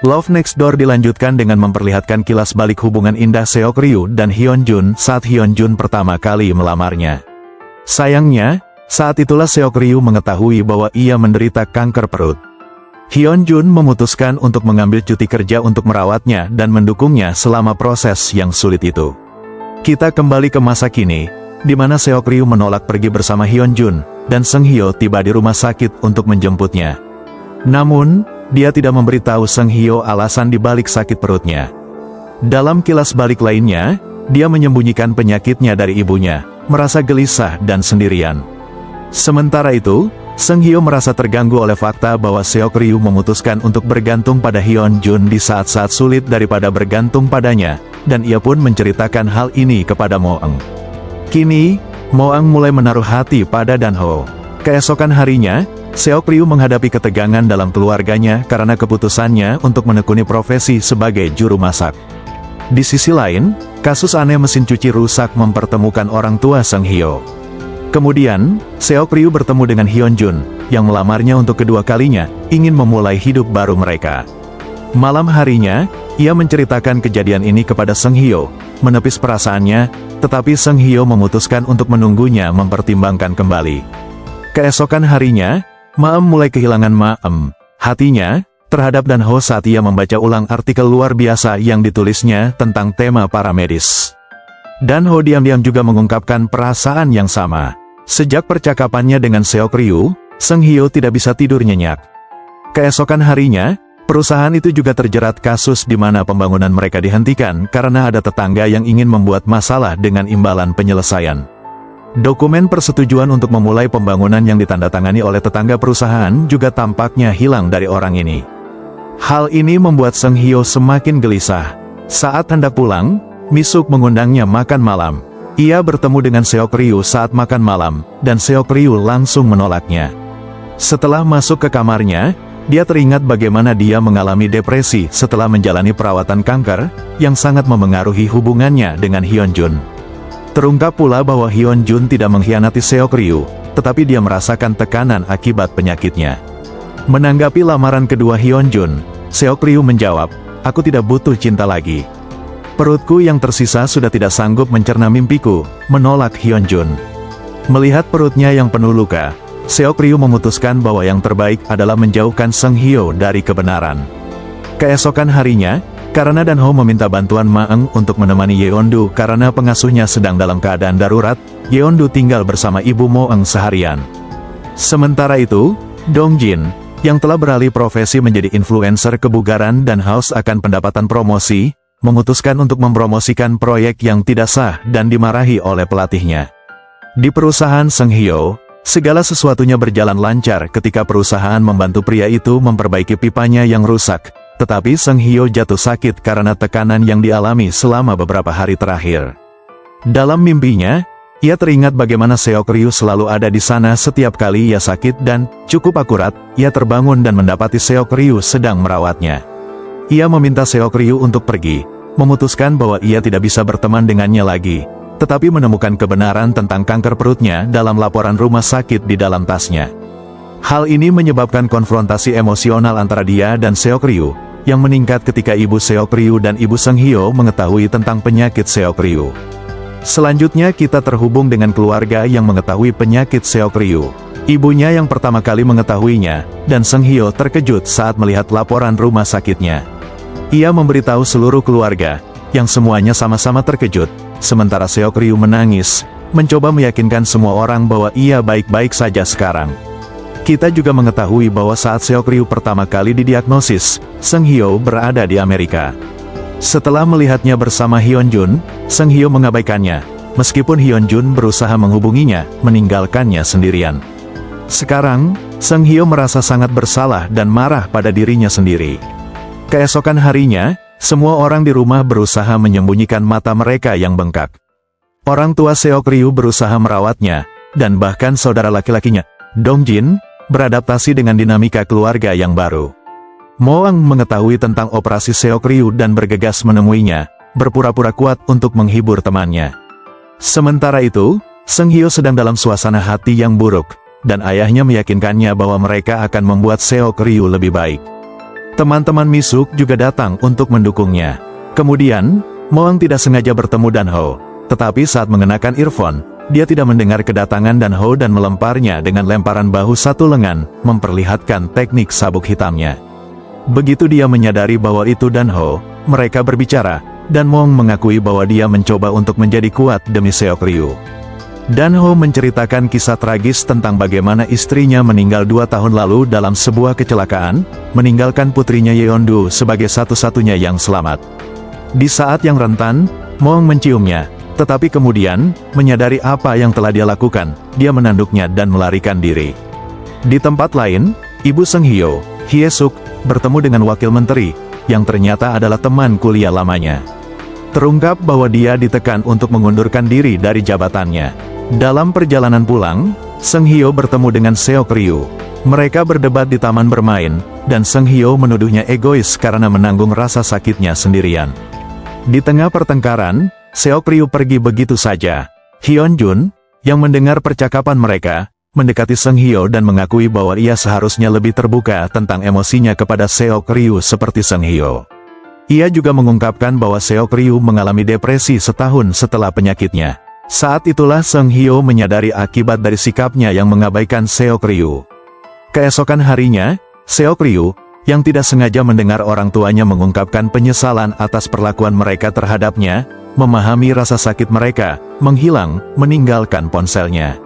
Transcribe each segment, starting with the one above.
Love Next Door dilanjutkan dengan memperlihatkan kilas balik hubungan indah Seok-ryu dan Hyun-jun saat Hyun-jun pertama kali melamarnya. Sayangnya, saat itulah Seok-ryu mengetahui bahwa ia menderita kanker perut. Hyun-jun memutuskan untuk mengambil cuti kerja untuk merawatnya dan mendukungnya selama proses yang sulit itu. Kita kembali ke masa kini, di mana Seok-ryu menolak pergi bersama Hyun-jun, dan Seung-hyo tiba di rumah sakit untuk menjemputnya. Namun, dia tidak memberitahu Seung-hyo alasan dibalik sakit perutnya. Dalam kilas balik lainnya, dia menyembunyikan penyakitnya dari ibunya, merasa gelisah dan sendirian. Sementara itu, Seung-hyo merasa terganggu oleh fakta bahwa Seok-ryu memutuskan untuk bergantung pada Hyun-jun di saat-saat sulit daripada bergantung padanya, dan ia pun menceritakan hal ini kepada Moeung. Kini, Moeung mulai menaruh hati pada Dan-ho. Keesokan harinya, Seok-ryu menghadapi ketegangan dalam keluarganya karena keputusannya untuk menekuni profesi sebagai juru masak. Di sisi lain, kasus aneh mesin cuci rusak mempertemukan orang tua Seung-hyo. Kemudian, Seok-ryu bertemu dengan Hyun-jun, yang melamarnya untuk kedua kalinya, ingin memulai hidup baru mereka. Malam harinya, ia menceritakan kejadian ini kepada Seung-hyo, menepis perasaannya, tetapi Seung-hyo memutuskan untuk menunggunya mempertimbangkan kembali. Keesokan harinya, Maem mulai kehilangan hatinya terhadap Dan-ho saat ia membaca ulang artikel luar biasa yang ditulisnya tentang tema para medis. Dan-ho diam-diam juga mengungkapkan perasaan yang sama. Sejak percakapannya dengan Seok-ryu, Seung-hyo tidak bisa tidur nyenyak. Keesokan harinya, perusahaan itu juga terjerat kasus di mana pembangunan mereka dihentikan karena ada tetangga yang ingin membuat masalah dengan imbalan penyelesaian. Dokumen persetujuan untuk memulai pembangunan yang ditandatangani oleh tetangga perusahaan juga tampaknya hilang dari orang ini. Hal ini membuat Seung-hyo semakin gelisah. Saat hendak pulang, Mi-suk mengundangnya makan malam. Ia bertemu dengan Seok-ryu saat makan malam, dan Seok-ryu langsung menolaknya. Setelah masuk ke kamarnya, dia teringat bagaimana dia mengalami depresi setelah menjalani perawatan kanker, yang sangat memengaruhi hubungannya dengan Hyun-jun. Terungkap pula bahwa Hyun-jun tidak mengkhianati Seok-ryu, tetapi dia merasakan tekanan akibat penyakitnya. Menanggapi lamaran kedua Hyun-jun, Seok-ryu menjawab, "Aku tidak butuh cinta lagi. Perutku yang tersisa sudah tidak sanggup mencerna mimpiku," menolak Hyun-jun. Melihat perutnya yang penuh luka, Seok-ryu memutuskan bahwa yang terbaik adalah menjauhkan Seung-hyo dari kebenaran. Keesokan harinya, karena Dan-ho meminta bantuan Maeng untuk menemani Yeondu karena pengasuhnya sedang dalam keadaan darurat, Yeondu tinggal bersama ibu Moeung seharian. Sementara itu, Dongjin, yang telah beralih profesi menjadi influencer kebugaran dan haus akan pendapatan promosi, memutuskan untuk mempromosikan proyek yang tidak sah dan dimarahi oleh pelatihnya. Di perusahaan Seung-hyo, segala sesuatunya berjalan lancar ketika perusahaan membantu pria itu memperbaiki pipanya yang rusak. Tetapi Seung-hyo jatuh sakit karena tekanan yang dialami selama beberapa hari terakhir. Dalam mimpinya, ia teringat bagaimana Seok-ryu selalu ada di sana setiap kali ia sakit dan, cukup akurat, ia terbangun dan mendapati Seok-ryu sedang merawatnya. Ia meminta Seok-ryu untuk pergi, memutuskan bahwa ia tidak bisa berteman dengannya lagi, tetapi menemukan kebenaran tentang kanker perutnya dalam laporan rumah sakit di dalam tasnya. Hal ini menyebabkan konfrontasi emosional antara dia dan Seok-ryu, yang meningkat ketika ibu Seok-ryu dan ibu Seung-hyo mengetahui tentang penyakit Seok-ryu. Selanjutnya kita terhubung dengan keluarga yang mengetahui penyakit Seok-ryu. Ibunya yang pertama kali mengetahuinya, dan Seung-hyo terkejut saat melihat laporan rumah sakitnya. Ia memberitahu seluruh keluarga, yang semuanya sama-sama terkejut, sementara Seok-ryu menangis, mencoba meyakinkan semua orang bahwa ia baik-baik saja sekarang. Kita juga mengetahui bahwa saat Seok-ryu pertama kali didiagnosis, Seung-hyo berada di Amerika. Setelah melihatnya bersama Hyun-jun, Seung-hyo mengabaikannya, meskipun Hyun-jun berusaha menghubunginya, meninggalkannya sendirian. Sekarang, Seung-hyo merasa sangat bersalah dan marah pada dirinya sendiri. Keesokan harinya, semua orang di rumah berusaha menyembunyikan mata mereka yang bengkak. Orang tua Seok-ryu berusaha merawatnya, dan bahkan saudara laki-lakinya, Dongjin, beradaptasi dengan dinamika keluarga yang baru. Moeung mengetahui tentang operasi Seok-ryu dan bergegas menemuinya, berpura-pura kuat untuk menghibur temannya. Sementara itu, Seung-hyo sedang dalam suasana hati yang buruk, dan ayahnya meyakinkannya bahwa mereka akan membuat Seok-ryu lebih baik. Teman-teman Misuk juga datang untuk mendukungnya. Kemudian, Moang tidak sengaja bertemu Dan Ho, tetapi saat mengenakan earphone, dia tidak mendengar kedatangan Dan Ho dan melemparnya dengan lemparan bahu satu lengan, memperlihatkan teknik sabuk hitamnya. Begitu dia menyadari bahwa itu Dan Ho, mereka berbicara, dan Moang mengakui bahwa dia mencoba untuk menjadi kuat demi Seok Ryu. Dan Ho menceritakan kisah tragis tentang bagaimana istrinya meninggal 2 tahun lalu dalam sebuah kecelakaan, meninggalkan putrinya Yeondu sebagai satu-satunya yang selamat. Di saat yang rentan, Moang menciumnya, tetapi kemudian, menyadari apa yang telah dia lakukan, dia menanduknya dan melarikan diri. Di tempat lain, Ibu Seng Hyo, Hye Suk, bertemu dengan wakil menteri, yang ternyata adalah teman kuliah lamanya. Terungkap bahwa dia ditekan untuk mengundurkan diri dari jabatannya. Dalam perjalanan pulang, Seng Hyo bertemu dengan Seok Ryu. Mereka berdebat di taman bermain, dan Seng Hyo menuduhnya egois karena menanggung rasa sakitnya sendirian. Di tengah pertengkaran, Seok Ryu pergi begitu saja. Hyun Jun, yang mendengar percakapan mereka, mendekati Seng Hyo dan mengakui bahwa ia seharusnya lebih terbuka tentang emosinya kepada Seok Ryu seperti Seng Hyo. Ia juga mengungkapkan bahwa Seok Ryu mengalami depresi setahun setelah penyakitnya. Saat itulah Seng Hyo menyadari akibat dari sikapnya yang mengabaikan Seok Ryu. Keesokan harinya, Seok Ryu, yang tidak sengaja mendengar orang tuanya mengungkapkan penyesalan atas perlakuan mereka terhadapnya, memahami rasa sakit mereka, menghilang, meninggalkan ponselnya.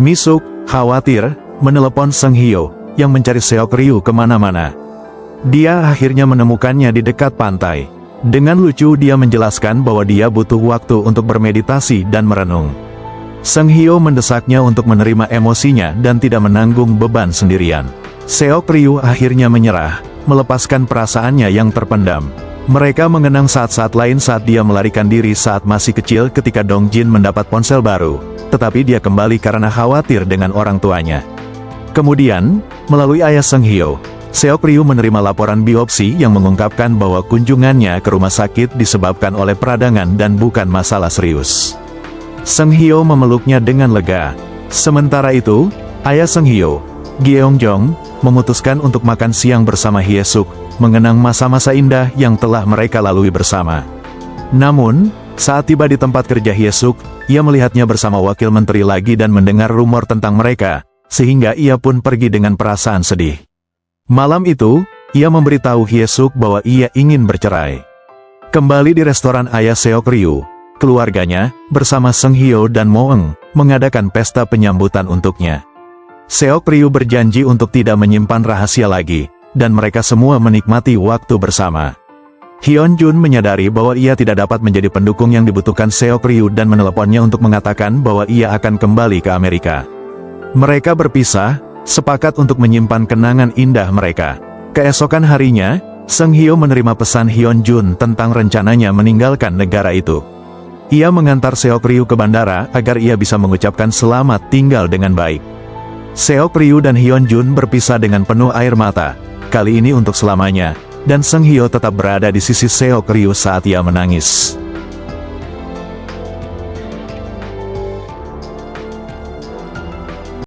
Misuk, khawatir, menelepon Seng Hyo, yang mencari Seok Ryu kemana-mana. Dia akhirnya menemukannya di dekat pantai. Dengan lucu dia menjelaskan bahwa dia butuh waktu untuk bermeditasi dan merenung. Seng Hyo mendesaknya untuk menerima emosinya dan tidak menanggung beban sendirian. Seok Ryu akhirnya menyerah, melepaskan perasaannya yang terpendam. Mereka mengenang saat-saat lain saat dia melarikan diri saat masih kecil ketika Dong Jin mendapat ponsel baru, tetapi dia kembali karena khawatir dengan orang tuanya. Kemudian, melalui ayah Seng Hyo, Seok Ryu menerima laporan biopsi yang mengungkapkan bahwa kunjungannya ke rumah sakit disebabkan oleh peradangan dan bukan masalah serius. Seng Hyo memeluknya dengan lega. Sementara itu, ayah Seng Hyo, Gyeongjong, memutuskan untuk makan siang bersama Hye Suk, mengenang masa-masa indah yang telah mereka lalui bersama. Namun, saat tiba di tempat kerja Hye Suk, ia melihatnya bersama wakil menteri lagi dan mendengar rumor tentang mereka, sehingga ia pun pergi dengan perasaan sedih. Malam itu, ia memberitahu Hye Suk bahwa ia ingin bercerai. Kembali di restoran ayah Seok Ryu, keluarganya, bersama Seng Hyo dan Moeng, mengadakan pesta penyambutan untuknya. Seok Ryu berjanji untuk tidak menyimpan rahasia lagi, dan mereka semua menikmati waktu bersama. Hyun Jun menyadari bahwa ia tidak dapat menjadi pendukung yang dibutuhkan Seok Ryu dan meneleponnya untuk mengatakan bahwa ia akan kembali ke Amerika. Mereka berpisah, sepakat untuk menyimpan kenangan indah mereka. Keesokan harinya, Seng Hyo menerima pesan Hyun Jun tentang rencananya meninggalkan negara itu. Ia mengantar Seok Ryu ke bandara agar ia bisa mengucapkan selamat tinggal dengan baik. Seok Ryu dan Hyun Jun berpisah dengan penuh air mata, kali ini untuk selamanya, dan Seng Hyo tetap berada di sisi Seok Ryu saat ia menangis.